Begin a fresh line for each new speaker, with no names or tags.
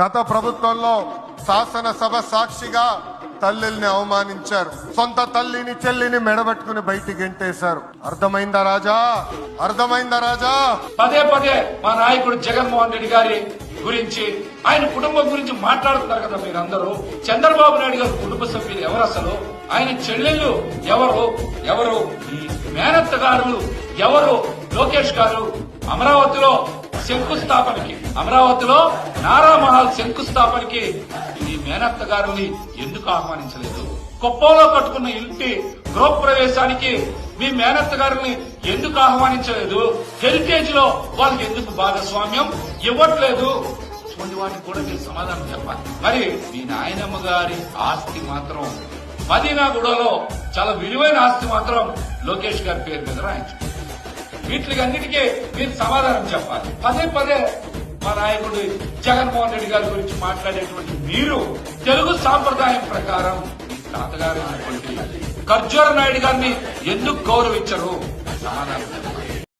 గత ప్రభుత్వంలో శాసనసభ సాక్షిగా తల్లిని అవమానించారు. సొంత తల్లిని చెల్లిని మెడబెట్టుకుని బయటికి గెంటేశారు. అర్థమైందా రాజా? అర్థమైందా రాజా?
పదే పదే మా నాయకుడు జగన్మోహన్ రెడ్డి గారి గురించి, ఆయన కుటుంబం గురించి మాట్లాడుతున్నారు కదా మీరందరూ. చంద్రబాబు నాయుడు గారి కుటుంబ సభ్యులు ఎవరు? అసలు ఆయన చెల్లెళ్ళు ఎవరు? ఈ మేనత్త గారు ఎవరు? లోకేష్ గారు అమరావతిలో శంకుస్థాపనకి, అమరావతిలో నారామహల్ శంకుస్థాపనకి ఈ మేనత్త గారిని ఎందుకు ఆహ్వానించలేదు? కుప్పంలో కట్టుకున్న ఇంటి గృహప్రవేశానికి మీ మేనత్త గారిని ఎందుకు ఆహ్వానించలేదు? హెరిటేజ్ లో వాళ్ళకి ఎందుకు భాగస్వామ్యం ఇవ్వట్లేదు? ఇటువంటి వాటికి కూడా మీరు సమాధానం చెప్పాలి. మరి మీ నాయనమ్మ గారి ఆస్తి మాత్రం మదీనాగూడలో చాలా విలువైన ఆస్తి మాత్రం లోకేష్ గారి పేరు మీద రాయించుకుంటారు. వీటికన్నిటికీ మీరు సమాధానం చెప్పాలి. పదే పదే మా నాయకుడు జగన్మోహన్ రెడ్డి గారి గురించి మాట్లాడేటువంటి మీరు తెలుగు సాంప్రదాయం ప్రకారం మీ తాతగారు ఖర్జూర నాయుడు గారిని ఎందుకు గౌరవించరు? సమాధానం చెప్పాలి.